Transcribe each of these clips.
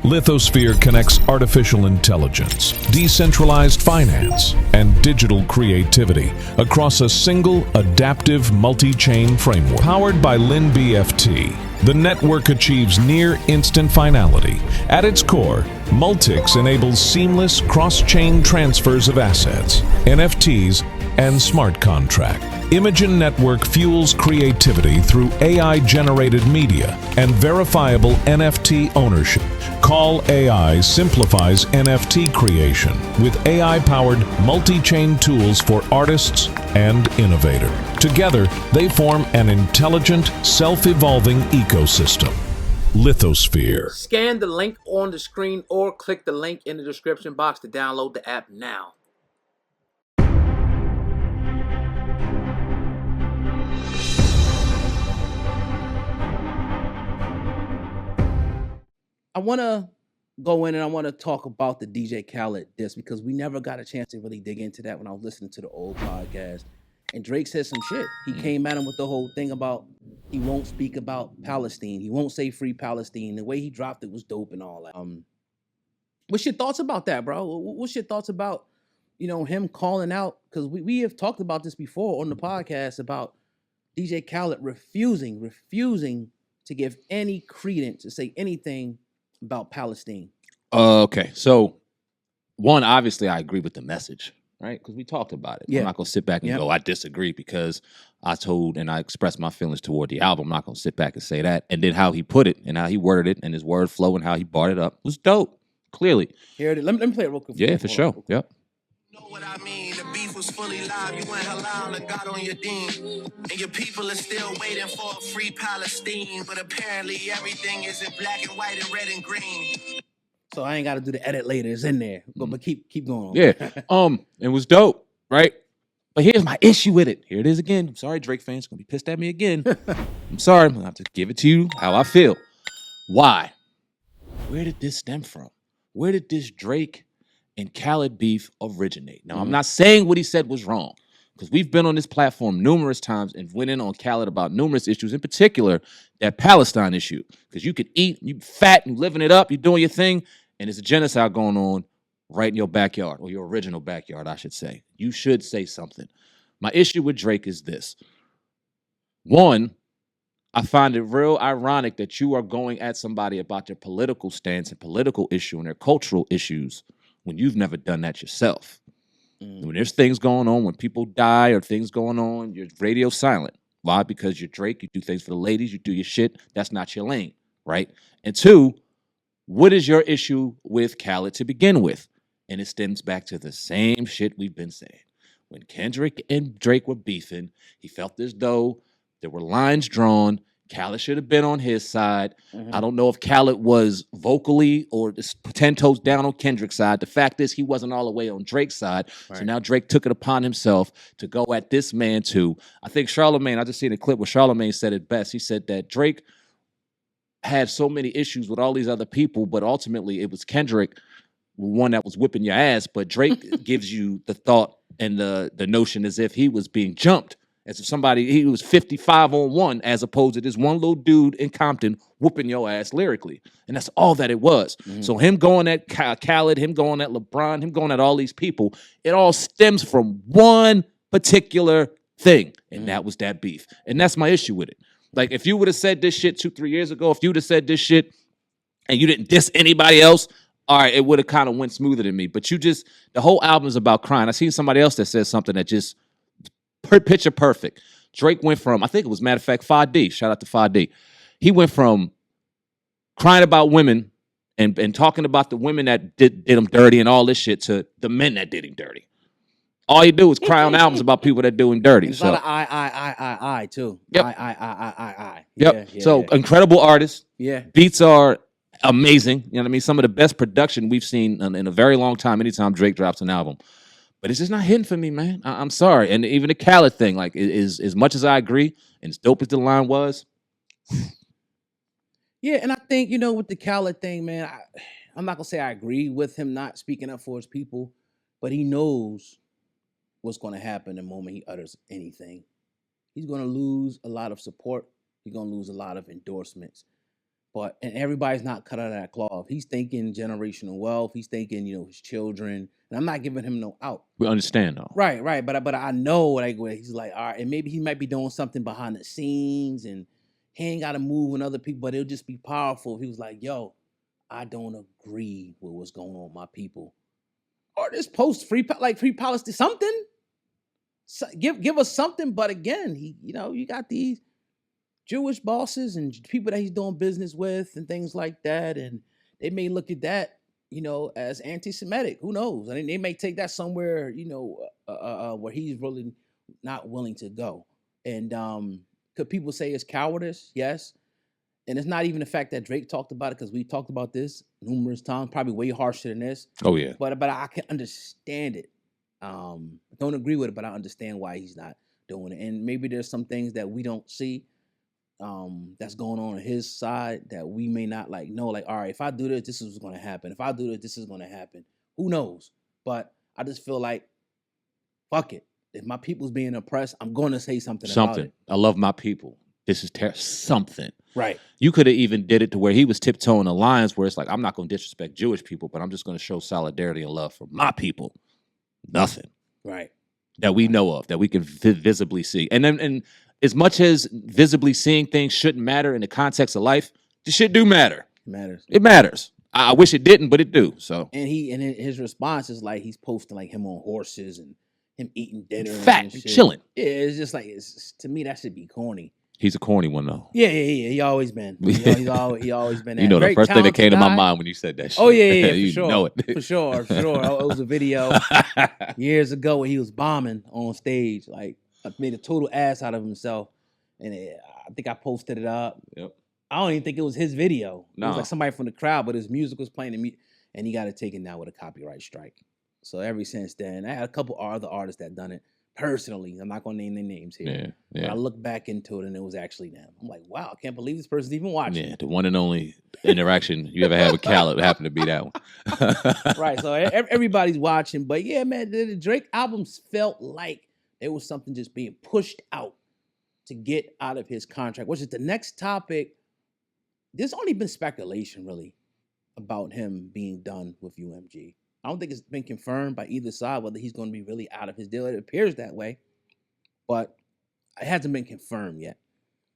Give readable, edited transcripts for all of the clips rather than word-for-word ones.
Lithosphere connects artificial intelligence, decentralized finance, and digital creativity across a single adaptive multi-chain framework. Powered by LinBFT, the network achieves near-instant finality. At its core, Multics enables seamless cross-chain transfers of assets, NFTs, and smart contract. Imogen Network fuels creativity through AI-generated media and verifiable NFT ownership. Call AI simplifies NFT creation with AI-powered multi-chain tools for artists and innovators. Together, they form an intelligent, self-evolving ecosystem. Lithosphere. Scan the link on the screen or click the link in the description box to download the app now. I want to go in and I want to talk about the DJ Khaled diss because we never got a chance to really dig into that when I was listening to the old podcast. And Drake said some shit. He came at him with the whole thing about he won't speak about Palestine. He won't say free Palestine. The way he dropped it was dope and all that. What's your thoughts about that, bro? What's your thoughts about, him calling out? Because we have talked about this before on the podcast about DJ Khaled refusing to give any credence to say anything about Palestine. Okay, so one, obviously, I agree with the message, right? Because we talked about it. Yeah. I'm not gonna sit back and go, I disagree because I told and I expressed my feelings toward the album. I'm not gonna sit back and say that. And then how he put it and how he worded it and his word flow and how he brought it up was dope. Clearly. Here it is. Let me play it real quick. Yeah, for sure. Yep. Know what I mean? The beef was fully live. You went halal and got on your deen. And your people are still waiting for a free Palestine. But apparently everything is in black and white and red and green. So I ain't got to do the edit later. It's in there. But keep going on. Yeah. It was dope, right? But here's my issue with it. Here it is again. I'm sorry, Drake fans. Gonna be pissed at me again. I'm sorry. I'm gonna have to give it to you how I feel. Why? Where did this stem from? Where did this Drake and Khaled beef originate? Now, I'm not saying what he said was wrong, because we've been on this platform numerous times and went in on Khaled about numerous issues, in particular that Palestine issue. Because you could eat, you fat, and living it up, you're doing your thing, and there's a genocide going on right in your backyard, or your original backyard, I should say. You should say something. My issue with Drake is this. One, I find it real ironic that you are going at somebody about their political stance and political issue and their cultural issues when you've never done that yourself. When there's things going on, when people die or things going on, your radio's silent. Why? Because you're Drake, you do things for the ladies, you do your shit. That's not your lane, right? And two, what is your issue with Khaled to begin with? And it stems back to the same shit we've been saying. When Kendrick and Drake were beefing, he felt as though there were lines drawn. Khaled should have been on his side. I don't know if Khaled was vocally or 10 toes down on Kendrick's side. The fact is he wasn't all the way on Drake's side. Right. So now Drake took it upon himself to go at this man too. I think Charlamagne, I just seen a clip where Charlamagne said it best. He said that Drake had so many issues with all these other people, but ultimately it was Kendrick, one that was whipping your ass. But Drake gives you the thought and the notion as if he was being jumped. As if he was 55 on one, as opposed to this one little dude in Compton whooping your ass lyrically. And that's all that it was. So him going at Khaled, him going at LeBron, him going at all these people, it all stems from one particular thing. And that was that beef. And that's my issue with it. Like, if you would have said this shit 2-3 years ago, if you would have said this shit and you didn't diss anybody else, all right, it would have kind of went smoother than me. But the whole album is about crying. I seen somebody else that said something that just picture perfect. Drake went from, I think it was, matter of fact, 5D. Shout out to 5D. He went from crying about women and talking about the women that did him dirty and all this shit to the men that did him dirty. All you do is cry on albums about people that do him dirty. There's a lot of I too. Yep. I. Yep. Incredible artist. Yeah. Beats are amazing. You know what I mean? Some of the best production we've seen in a very long time, anytime Drake drops an album. But it's just not hitting for me, man. I'm sorry. And even the Khaled thing, like, is as much as I agree, and as dope as the line was. Yeah, and I think, with the Khaled thing, man, I'm not going to say I agree with him not speaking up for his people, but he knows what's going to happen the moment he utters anything. He's going to lose a lot of support. He's going to lose a lot of endorsements. and everybody's not cut out of that cloth. He's thinking generational wealth. He's thinking, his children. And I'm not giving him no out. We understand though. Right. But I know where he's like, all right, and maybe he might be doing something behind the scenes, and he ain't got to move with other people, but it'll just be powerful if he was like, yo, I don't agree with what's going on with my people. Or just post free Palestine, something. So give us something. But again, you got these Jewish bosses and people that he's doing business with and things like that, and they may look at that, as anti-Semitic. Who knows? I mean, they may take that somewhere, where he's really not willing to go. And could people say it's cowardice? Yes. And it's not even the fact that Drake talked about it, because we talked about this numerous times, probably way harsher than this. Oh yeah. But I can understand it. Don't agree with it, but I understand why he's not doing it. And maybe there's some things that we don't see that's going on his side that we may not know. All right, if I do this, this is what's going to happen. If I do this, this is going to happen. Who knows? But I just feel like, fuck it. If my people's being oppressed, I'm going to say something about it. I love my people. This is something. Right. You could have even did it to where he was tiptoeing the lines where it's like, I'm not going to disrespect Jewish people, but I'm just going to show solidarity and love for my people. Nothing. Right. That we know of, that we can visibly see. And as much as visibly seeing things shouldn't matter in the context of life, this shit do matter. It matters. It matters. I wish it didn't, but it do. So. And his response is like he's posting him on horses and him eating dinner. Fat and chilling. Yeah, it's just to me, that should be corny. He's a corny one though. Yeah. He always been. He always been. That. The first thing that came to my mind when you said that shit. Oh yeah, you for sure. know it. For sure. It was a video years ago where he was bombing on stage, made a total ass out of himself, and I think I posted it up. Yep. I don't even think it was his video. No. It was somebody from the crowd, but his music was playing, and he got it taken down with a copyright strike. So ever since then, I had a couple other artists that done it. Personally, I'm not gonna name their names here. Yeah. But I looked back into it and it was actually them. I'm like, wow, I can't believe this person's even watching. Yeah, the one and only interaction you ever had with Khaled happened to be that one. Right, so everybody's watching. But yeah, man, the Drake albums felt like there was something just being pushed out to get out of his contract, which is the next topic. There's only been speculation, really, about him being done with UMG. I don't think it's been confirmed by either side whether he's going to be really out of his deal. It appears that way, but it hasn't been confirmed yet.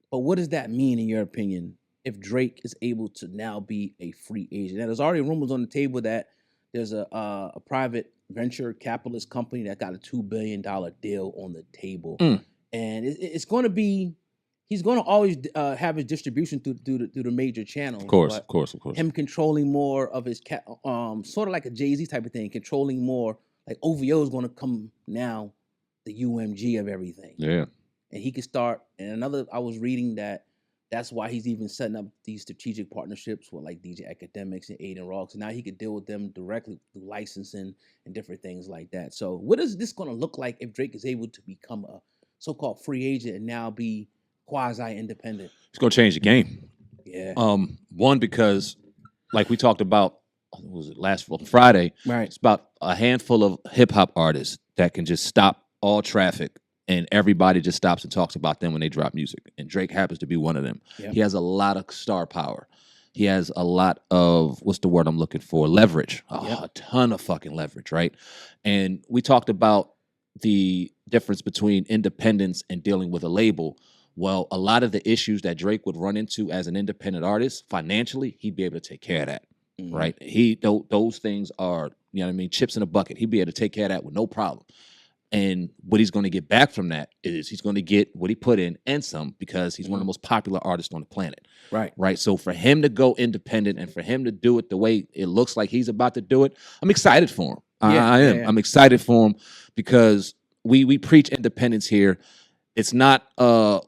But what does that mean, in your opinion, if Drake is able to now be a free agent? Now, there's already rumors on the table that there's a private venture capitalist company that got a $2 billion deal on the table. And it's going to be, he's going to always have his distribution through the major channels. Of course. Him controlling more of his, sort of like a Jay-Z type of thing, controlling more, like OVO is going to come now, the UMG of everything. Yeah. And he could start, and I was reading that's why he's even setting up these strategic partnerships with DJ Academics and Aiden Rock. So now he could deal with them directly through licensing and different things like that. So what is this going to look like if Drake is able to become a so-called free agent and now be quasi-independent? It's going to change the game. Yeah. One, because like we talked about, what was it, last Friday? Right. It's about a handful of hip-hop artists that can just stop all traffic and everybody just stops and talks about them when they drop music. And Drake happens to be one of them. Yep. He has a lot of star power. He has a lot of, what's the word I'm looking for? Leverage. A ton of fucking leverage, right? And we talked about the difference between independence and dealing with a label. Well, a lot of the issues that Drake would run into as an independent artist, financially, he'd be able to take care of that, right? Those things are, you know what I mean, chips in a bucket. He'd be able to take care of that with no problem. And what he's going to get back from that is he's going to get what he put in and some, because he's one of the most popular artists on the planet. Right. So for him to go independent and for him to do it the way it looks like he's about to do it, I'm excited for him. I am. Yeah. I'm excited for him because we preach independence here. It's not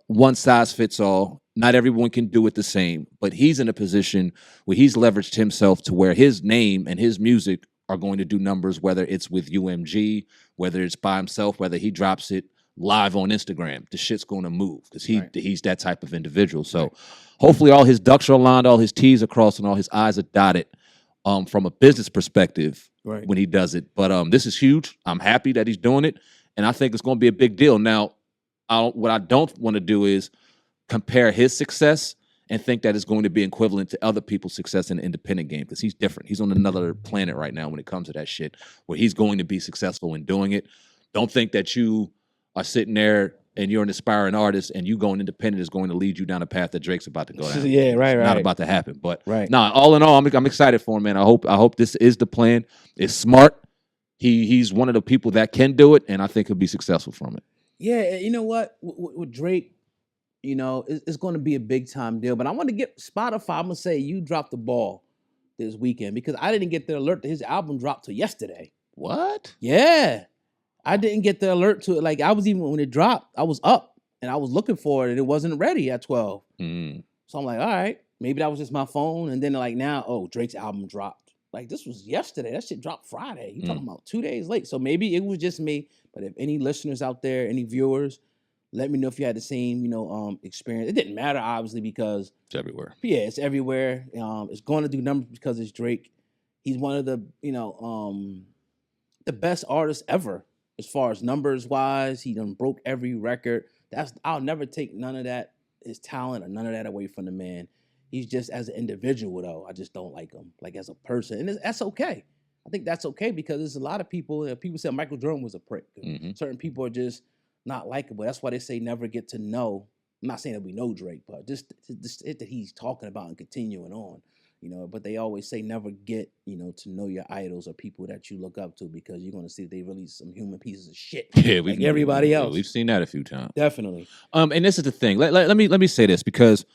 one size fits all. Not everyone can do it the same, but he's in a position where he's leveraged himself to where his name and his music are going to do numbers, whether it's with UMG, whether it's by himself, whether he drops it live on Instagram. The shit's going to move because he's that type of individual. So hopefully all his ducks are aligned, all his T's are crossed, and all his I's are dotted from a business perspective when he does it. But this is huge. I'm happy that he's doing it, and I think it's going to be a big deal. Now, what I don't want to do is compare his success and think that it's going to be equivalent to other people's success in the independent game, because he's different. He's on another planet right now when it comes to that shit, where he's going to be successful in doing it. Don't think that you are sitting there and you're an aspiring artist and you going independent is going to lead you down a path that Drake's about to go down. Yeah, right, It's right. not about to happen. But Right. nah, all in all, I'm excited for him, man. I hope this is the plan. It's smart. He's one of the people that can do it, and I think he'll be successful from it. Yeah, you know what? With Drake, you know, it's going to be a big time deal. But I want to get Spotify. I'm gonna say you dropped the ball this weekend, because I didn't get the alert that his album dropped till yesterday. What? Yeah, I didn't get the alert to it. Like, I was, even when it dropped, I was up and I was looking for it, and it wasn't ready at 12. So I'm like, all right, maybe that was just my phone. And then like, now, oh, Drake's album dropped. Like, this was yesterday. That shit dropped Friday. You talking about 2 days late. So maybe it was just me. But if any listeners out there, any viewers, let me know if you had the same, you know, experience. It didn't matter, obviously, because It's everywhere. yeah, it's everywhere. It's going to do numbers because it's Drake. He's one of the, you know, the best artists ever as far as numbers wise. He done broke every record. I'll never take none of that, his talent or none of that away from the man. He's just, as an individual, though, I just don't like him, like as a person, and that's okay. I think that's okay, because there's a lot of people. People said Michael Jordan was a prick. Certain people are just not likable. That's why they say never get to know. I'm not saying that we know Drake, but just it that he's talking about and continuing on, you know. But they always say never get, you know, to know your idols or people that you look up to, because you're going to see they really some human pieces of shit. Yeah, like everybody else. We've seen that a few times. Definitely. And this is the thing. Let me say this, because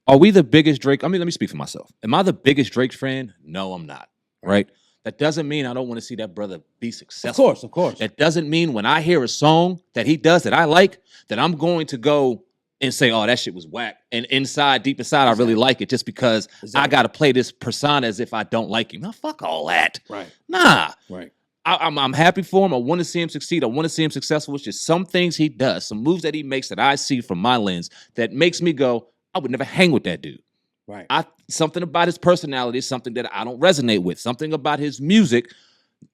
are we the biggest Drake? I mean, let me speak for myself. Am I the biggest Drake fan? No, I'm not. Right? That doesn't mean I don't want to see that brother be successful. Of course. That doesn't mean when I hear a song that he does that I like, that I'm going to go and say, oh, that shit was whack. And deep inside, I really like it, just because I got to play this persona as if I don't like him. Now, fuck all that. Right. Nah. Right. I'm happy for him. I want to see him succeed. I want to see him successful. It's just some things he does, some moves that he makes that I see from my lens that makes me go, I would never hang with that dude. Right. Something about his personality is something that I don't resonate with. Something about his music,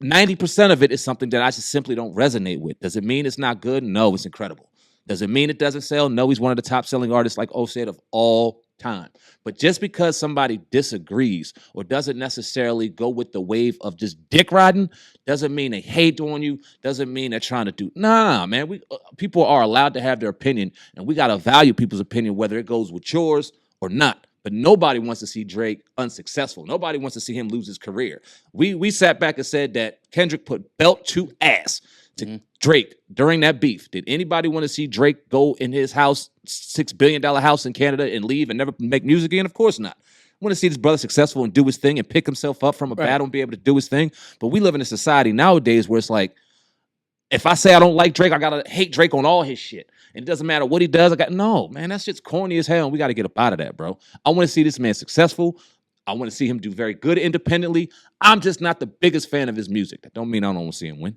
90% of it is something that I just simply don't resonate with. Does it mean it's not good? No, it's incredible. Does it mean it doesn't sell? No, he's one of the top selling artists, like O said, of all time. But just because somebody disagrees or doesn't necessarily go with the wave of just dick riding, doesn't mean they hate on you, doesn't mean they're trying to do. Nah, man, people are allowed to have their opinion, and we got to value people's opinion, whether it goes with yours or not. But nobody wants to see Drake unsuccessful. Nobody wants to see him lose his career. We sat back and said that Kendrick put belt to ass to Drake during that beef. Did anybody want to see Drake go in his house, $6 billion house in Canada, and leave and never make music again? Of course not. I want to see this brother successful and do his thing and pick himself up from a battle and be able to do his thing. But we live in a society nowadays where it's like, if I say I don't like Drake, I got to hate Drake on all his shit. And it doesn't matter what he does. No, man, that shit's corny as hell. And we got to get up out of that, bro. I want to see this man successful. I want to see him do very good independently. I'm just not the biggest fan of his music. That don't mean I don't want to see him win.